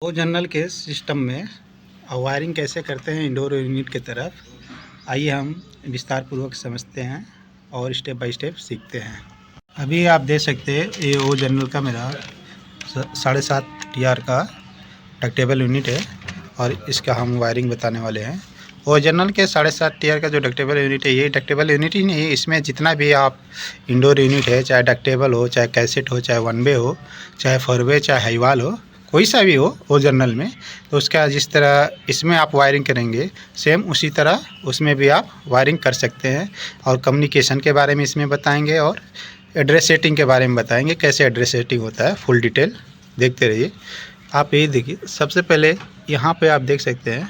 वो जनरल के सिस्टम में वायरिंग कैसे करते हैं इंडोर यूनिट की तरफ, आइए हम विस्तार पूर्वक समझते हैं और स्टेप बाय स्टेप सीखते हैं। अभी आप देख सकते हैं ये वो जनरल का मेरा 7.5 TR का डक्टेबल यूनिट है और इसका हम वायरिंग बताने वाले हैं। वो जनरल के 7.5 TR का जो डक्टेबल यूनिट है, ये डक्टेबल यूनिट ही नहीं, इसमें जितना भी आप इंडोर यूनिट है, चाहे डक्टेबल हो, चाहे कैसेट हो, चाहे वन वे हो, चाहे फोर वे, चाहे हाईवाल हो, कोई सा भी हो वो जनरल में, तो उसका जिस तरह इसमें आप वायरिंग करेंगे सेम उसी तरह उसमें भी आप वायरिंग कर सकते हैं। और कम्युनिकेशन के बारे में इसमें बताएंगे और एड्रेस सेटिंग के बारे में बताएंगे, कैसे एड्रेस सेटिंग होता है, फुल डिटेल देखते रहिए। आप ये देखिए, सबसे पहले यहाँ पे आप देख सकते हैं,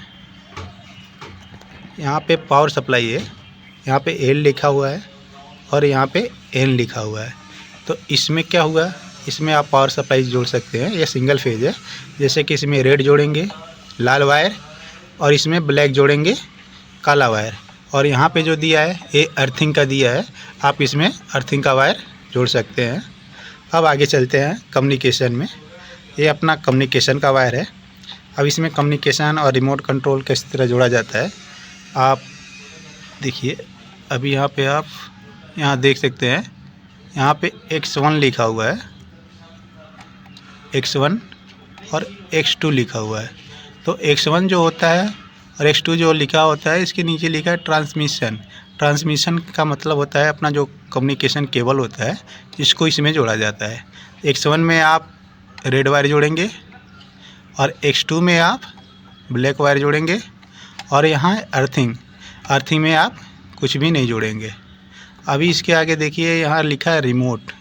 यहाँ पे पावर सप्लाई है, यहाँ पे एल लिखा हुआ है और यहाँ पे एन लिखा हुआ है। तो इसमें क्या हुआ, इसमें आप पावर सप्लाई जोड़ सकते हैं, ये सिंगल फेज है। जैसे कि इसमें रेड जोड़ेंगे लाल वायर और इसमें ब्लैक जोड़ेंगे काला वायर, और यहाँ पे जो दिया है ये अर्थिंग का दिया है, आप इसमें अर्थिंग का वायर जोड़ सकते हैं। अब आगे चलते हैं कम्युनिकेशन में। ये अपना कम्युनिकेशन का वायर है। अब इसमें कम्युनिकेशन और रिमोट कंट्रोल किस तरह जोड़ा जाता है आप देखिए। अभी यहाँ पे आप यहाँ देख सकते हैं, यहाँ पे X1 लिखा हुआ है, X1 और X2 लिखा हुआ है। तो X1 जो होता है और X2 जो लिखा होता है, इसके नीचे लिखा है ट्रांसमिशन। ट्रांसमिशन का मतलब होता है अपना जो कम्युनिकेशन केबल होता है, इसको इसमें जोड़ा जाता है। X1 में आप रेड वायर जोड़ेंगे और X2 में आप ब्लैक वायर जोड़ेंगे, और यहाँ अर्थिंग, अर्थिंग में आप कुछ भी नहीं जोड़ेंगे। अभी इसके आगे देखिए, यहाँ लिखा है रिमोट,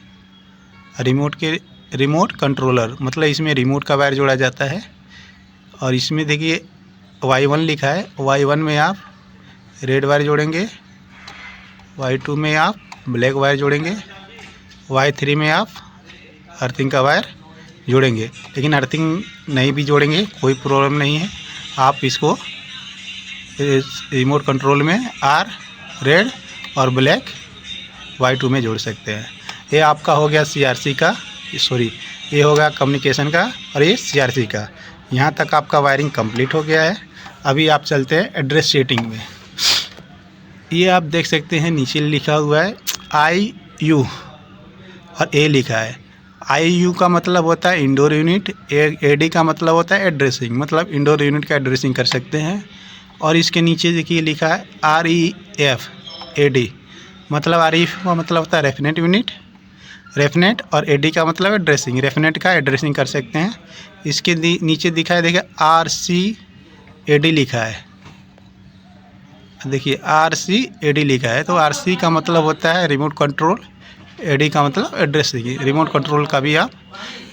रिमोट कंट्रोलर, मतलब इसमें रिमोट का वायर जोड़ा जाता है। और इसमें देखिए Y1 लिखा है, Y1 में आप रेड वायर जोड़ेंगे, Y2 में आप ब्लैक वायर जोड़ेंगे, Y3 में आप अर्थिंग का वायर जोड़ेंगे। लेकिन अर्थिंग नहीं भी जोड़ेंगे कोई प्रॉब्लम नहीं है, आप इसको रिमोट कंट्रोल में आर रेड और ब्लैक Y2 में जोड़ सकते हैं। ये आपका हो गया CRC का, सॉरी ये होगा कम्युनिकेशन का और ये CRC का। यहाँ तक आपका वायरिंग कंप्लीट हो गया है। अभी आप चलते हैं एड्रेस सेटिंग में। ये आप देख सकते हैं नीचे लिखा हुआ है IU और A लिखा है। IU का मतलब होता है इंडोर यूनिट, AD का मतलब होता है एड्रेसिंग, मतलब इंडोर यूनिट का एड्रेसिंग कर सकते हैं। और इसके नीचे देखिए लिखा है REF AD, मतलब REF का मतलब होता है रेफनेट यूनिट, रेफनेट, और AD का मतलब है ड्रेसिंग, रेफनेट का एड्रेसिंग कर सकते हैं। इसके नीचे दिखा है, देखिए RCAD लिखा है, देखिए RCAD लिखा है। तो RC का मतलब होता है रिमोट कंट्रोल, AD का मतलब एड्रेस सेटिंग, रिमोट कंट्रोल का भी आप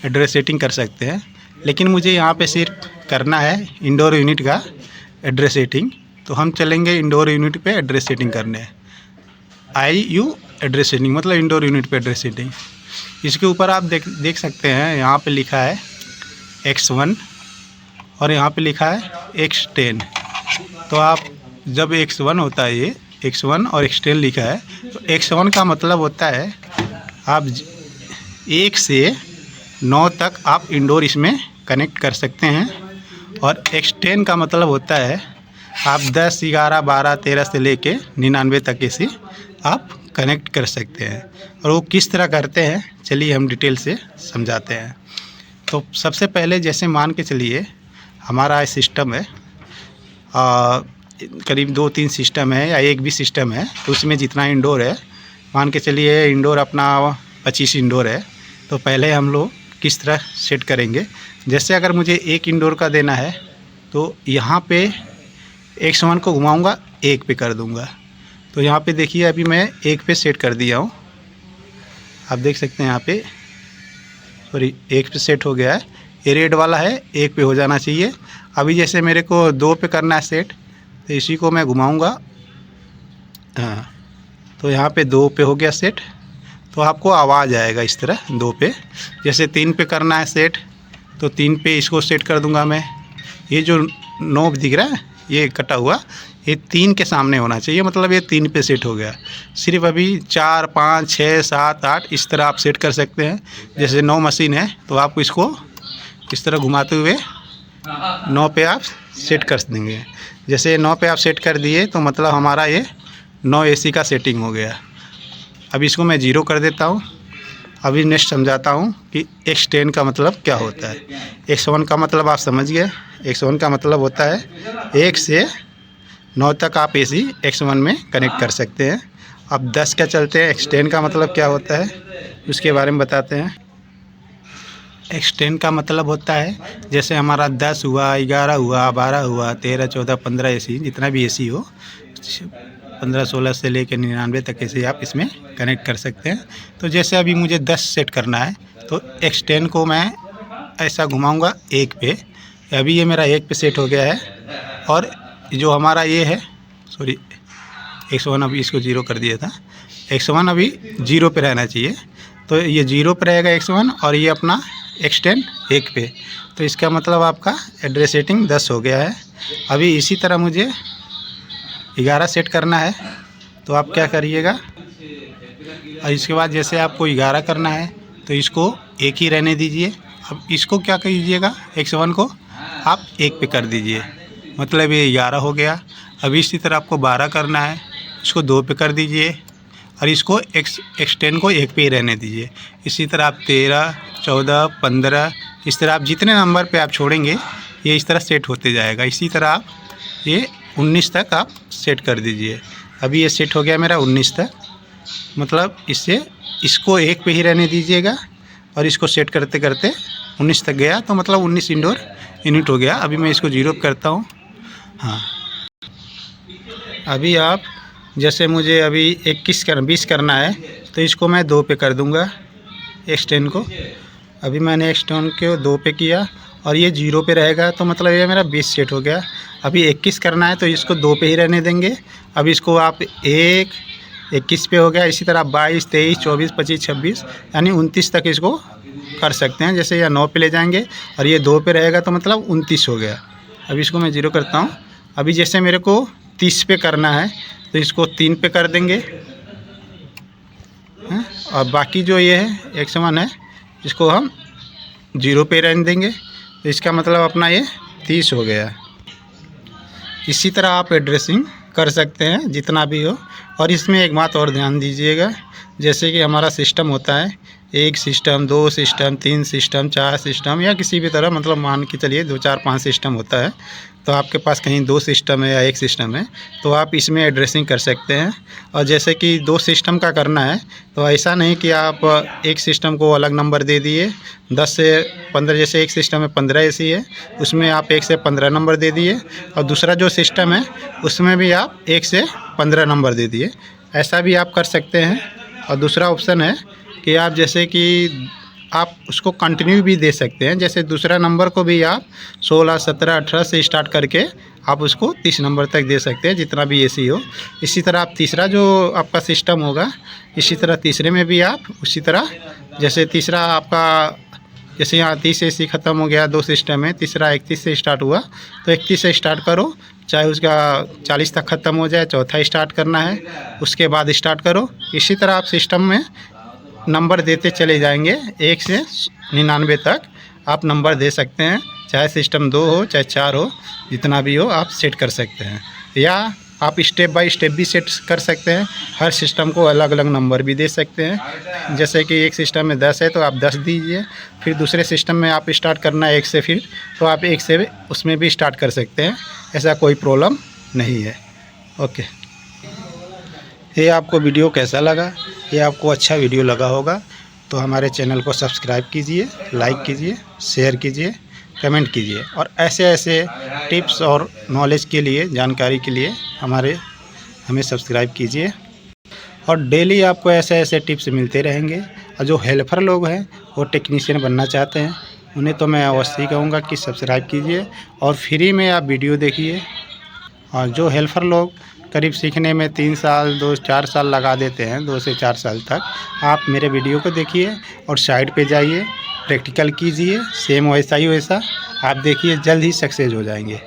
एड्रेस सेटिंग कर सकते हैं। लेकिन मुझे यहाँ पे सिर्फ करना है इंडोर यूनिट का एड्रेस सेटिंग, तो हम चलेंगे इंडोर यूनिट पे एड्रेस सेटिंग करने। IU एड्रेस सेटिंग मतलब इंडोर यूनिट पे एड्रेस सेटिंग। इसके ऊपर आप देख सकते हैं, यहाँ पे लिखा है X1 और यहाँ पे लिखा है X10। तो आप जब X1 होता है, ये X1 और X10 लिखा है, तो X1 का मतलब होता है आप 1 से 9 तक आप इंडोर इसमें कनेक्ट कर सकते हैं। और X10 का मतलब होता है आप 10, 11, 12, 13 से लेके 99 तक इसे आप कनेक्ट कर सकते हैं। और वो किस तरह करते हैं चलिए हम डिटेल से समझाते हैं। तो सबसे पहले जैसे मान के चलिए हमारा सिस्टम है, करीब 2-3 सिस्टम है या एक भी सिस्टम है, तो उसमें जितना इंडोर है, मान के चलिए इंडोर अपना 25 इंडोर है। तो पहले हम लोग किस तरह सेट करेंगे, जैसे अगर मुझे एक इंडोर का देना है तो यहाँ पे X1 को घुमाऊँगा, 1 पे कर दूँगा। तो यहाँ पे देखिए अभी मैं 1 पे सेट कर दिया हूँ, आप देख सकते हैं यहाँ पे, सॉरी 1 पे सेट हो गया है। ये रेड वाला है, 1 पे हो जाना चाहिए। अभी जैसे मेरे को 2 पे करना है सेट, तो इसी को मैं घुमाऊँगा, हाँ, तो यहाँ पे 2 पे हो गया सेट। तो आपको आवाज़ आएगा इस तरह 2 पे। जैसे 3 पे करना है सेट, तो 3 पे इसको सेट कर दूंगा मैं। ये जो नोब दिख रहा है ये कटा हुआ, ये 3 के सामने होना चाहिए, मतलब ये 3 पे सेट हो गया। सिर्फ अभी 4, 5, 6, 7, 8 इस तरह आप सेट कर सकते हैं। जैसे 9 मशीन है तो आपको इसको इस तरह घुमाते हुए 9 पे आप सेट कर देंगे। जैसे 9 पे आप सेट कर दिए तो मतलब हमारा ये 9 AC का सेटिंग हो गया। अब इसको मैं 0 कर देता हूँ। अभी नेक्स्ट समझाता हूँ कि X10 का मतलब क्या होता है। X1 का मतलब आप समझ गए। X1 का मतलब होता है 1 से 9 तक आप AC X1 में कनेक्ट कर सकते हैं। अब 10 का चलते हैं। X10 का मतलब क्या होता है उसके बारे में बताते हैं। X10 का मतलब होता है जैसे हमारा 10 हुआ, 11 हुआ, 12 हुआ, 13, 14, 15 AC जितना भी AC हो, 15, 16 से लेकर 99 तक ऐसे आप इसमें कनेक्ट कर सकते हैं। तो जैसे अभी मुझे 10 सेट करना है तो X10 को मैं ऐसा घुमाऊंगा 1 पे। अभी ये मेरा 1 पे सेट हो गया है। और जो हमारा ये है, सॉरी X1 अभी इसको 0 कर दिया था। X1 अभी 0 पे रहना चाहिए, तो ये 0 पे रहेगा X1 और ये अपना X10 1 पे। तो इसका मतलब आपका एड्रेस सेटिंग 10 हो गया है। अभी इसी तरह मुझे 11 सेट करना है, तो आप क्या करिएगा, और इसके बाद जैसे आपको 11 करना है तो इसको 1 ही रहने दीजिए। अब इसको क्या कीजिएगा, X1 को आप 1 पे कर दीजिए, मतलब ये 11 हो गया। अभी इसी तरह आपको 12 करना है, इसको 2 पे कर दीजिए और इसको X10 को 1 पे ही रहने दीजिए। इसी तरह आप 13, 14, 15 इस तरह आप जितने नंबर पे आप छोड़ेंगे ये इस तरह सेट होते जाएगा। इसी तरह आप ये 19 तक आप सेट कर दीजिए। अभी ये सेट हो गया मेरा 19 तक, मतलब इसको 1 पे ही रहने दीजिएगा और इसको सेट करते करते 19 तक गया, तो मतलब 19 इंडोर यूनिट हो गया। अभी मैं इसको 0 पे करता हूँ। हाँ, अभी आप जैसे मुझे अभी 20 करना है तो इसको मैं 2 पे कर दूँगा X10 को। अभी मैंने X10 को 2 पे किया और ये 0 पे रहेगा, तो मतलब ये मेरा 20 सेट हो गया। अभी 21 करना है तो इसको 2 पे ही रहने देंगे। अब इसको आप 21 पे हो गया। इसी तरह 22, 23, 24, 25, 26 यानी 29 तक इसको कर सकते हैं। जैसे या 9 पे ले जाएंगे और ये 2 पे रहेगा तो मतलब 29 हो गया। अभी इसको मैं 0 करता हूँ। अभी जैसे मेरे को 30 पे करना है तो इसको 3 पे कर देंगे, और बाकी जो ये है X1 है इसको हम 0 पे रहने देंगे। तो इसका मतलब अपना ये 30 हो गया। इसी तरह आप एड्रेसिंग कर सकते हैं जितना भी हो। और इसमें एक बात और ध्यान दीजिएगा, जैसे कि हमारा सिस्टम होता है 1 सिस्टम, 2 सिस्टम, 3 सिस्टम, 4 सिस्टम या किसी भी तरह, मतलब मान के चलिए 2, 4, 5 सिस्टम होता है। तो आपके पास कहीं 2 सिस्टम है या 1 सिस्टम है तो आप इसमें एड्रेसिंग कर सकते हैं। और जैसे कि 2 सिस्टम का करना है तो ऐसा नहीं कि आप एक सिस्टम को अलग नंबर दे दिए 10 से 15, जैसे एक सिस्टम में 15 AC है उसमें आप 1 से 15 नंबर दे दिए, और दूसरा जो सिस्टम है उसमें भी आप 1 से 15 नंबर दे दिए। ऐसा भी आप कर सकते हैं। और दूसरा ऑप्शन है कि आप जैसे कि आप उसको कंटिन्यू भी दे सकते हैं। जैसे दूसरा नंबर को भी आप 16, 17, 18 से स्टार्ट करके आप उसको 30 नंबर तक दे सकते हैं, जितना भी AC हो। इसी तरह आप तीसरा जो आपका सिस्टम होगा, इसी तरह तीसरे में भी आप उसी तरह, जैसे तीसरा आपका, जैसे यहाँ 30 AC ख़त्म हो गया, 2 सिस्टम है, तीसरा 31 से स्टार्ट हुआ तो 31 से स्टार्ट करो, चाहे उसका 40 तक ख़त्म हो जाए, चौथा स्टार्ट करना है उसके बाद स्टार्ट करो। इसी तरह आप सिस्टम में नंबर देते चले जाएंगे, 1 से 99 तक आप नंबर दे सकते हैं। चाहे सिस्टम 2 हो चाहे 4 हो, जितना भी हो आप सेट कर सकते हैं। या आप स्टेप बाय स्टेप भी सेट कर सकते हैं, हर सिस्टम को अलग अलग नंबर भी दे सकते हैं। जैसे कि एक सिस्टम में 10 है तो आप 10 दीजिए, फिर दूसरे सिस्टम में आप स्टार्ट करना है 1 से, फिर तो आप 1 से उसमें भी स्टार्ट कर सकते हैं। ऐसा कोई प्रॉब्लम नहीं है। ओके, ये आपको वीडियो कैसा लगा? ये आपको अच्छा वीडियो लगा होगा तो हमारे चैनल को सब्सक्राइब कीजिए, लाइक कीजिए, शेयर कीजिए, कमेंट कीजिए। और ऐसे ऐसे टिप्स और नॉलेज के लिए, जानकारी के लिए हमें सब्सक्राइब कीजिए। और डेली आपको ऐसे ऐसे टिप्स मिलते रहेंगे। और जो हेल्पर लोग हैं वो टेक्नीशियन बनना चाहते हैं, उन्हें तो मैं अवश्य ही कहूँगा कि सब्सक्राइब कीजिए और फ्री में आप वीडियो देखिए। और जो हेल्पर लोग करीब सीखने में 3 साल 2-4 साल लगा देते हैं, 2 से 4 साल तक, आप मेरे वीडियो को देखिए और साइट पे जाइए, प्रैक्टिकल कीजिए, सेम वैसा ही वैसा आप देखिए, जल्द ही सक्सेस हो जाएंगे।